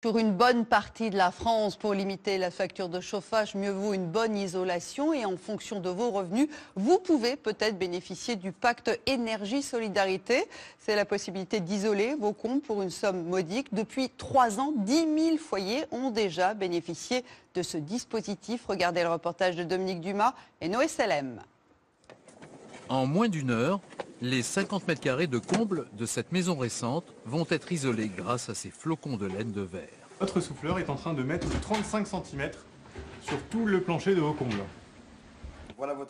Pour une bonne partie de la France, pour limiter la facture de chauffage, mieux vaut une bonne isolation et en fonction de vos revenus, vous pouvez peut-être bénéficier du pacte énergie-solidarité. C'est la possibilité d'isoler vos comptes pour une somme modique. Depuis 3 ans, 10 000 foyers ont déjà bénéficié de ce dispositif. Regardez le reportage de Dominique Dumas et Noé Selem. En moins d'une heure, les 50 mètres carrés de comble de cette maison récente vont être isolés grâce à ces flocons de laine de verre. Notre souffleur est en train de mettre 35 cm sur tout le plancher de vos combles.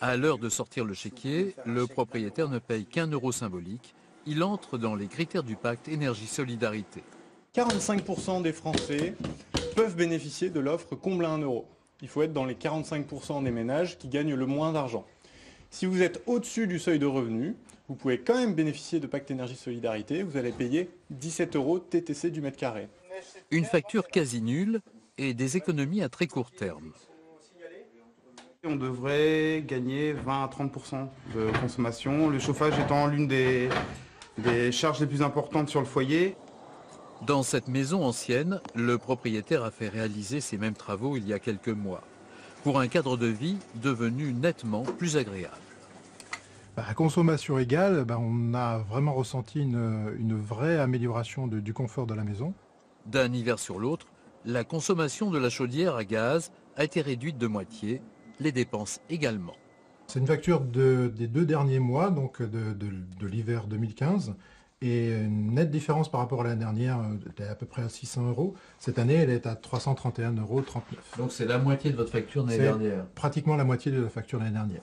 À l'heure de sortir le chéquier, le propriétaire ne paye qu'1 euro symbolique. Il entre dans les critères du pacte énergie-solidarité. 45% des Français peuvent bénéficier de l'offre comble à 1 euro. Il faut être dans les 45% des ménages qui gagnent le moins d'argent. Si vous êtes au-dessus du seuil de revenu, vous pouvez quand même bénéficier de pacte énergie-solidarité. Vous allez payer 17 euros TTC du mètre carré. Une facture quasi nulle et des économies à très court terme. On devrait gagner 20 à 30% de consommation, le chauffage étant l'une des charges les plus importantes sur le foyer. Dans cette maison ancienne, le propriétaire a fait réaliser ces mêmes travaux il y a quelques mois, pour un cadre de vie devenu nettement plus agréable. À consommation égale, on a vraiment ressenti une vraie amélioration du confort de la maison. D'un hiver sur l'autre, la consommation de la chaudière à gaz a été réduite de moitié, les dépenses également. C'est une facture des 2 derniers mois, donc de l'hiver 2015, et une nette différence par rapport à l'année dernière, elle est à peu près à 600 euros. Cette année, elle est à 331,39 euros. Donc c'est la moitié de votre facture de l'année dernière. Pratiquement la moitié de la facture de l'année dernière.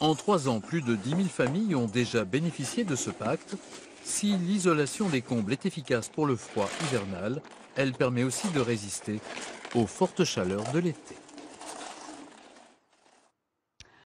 En 3 ans, plus de 10 000 familles ont déjà bénéficié de ce pacte. Si l'isolation des combles est efficace pour le froid hivernal, elle permet aussi de résister aux fortes chaleurs de l'été.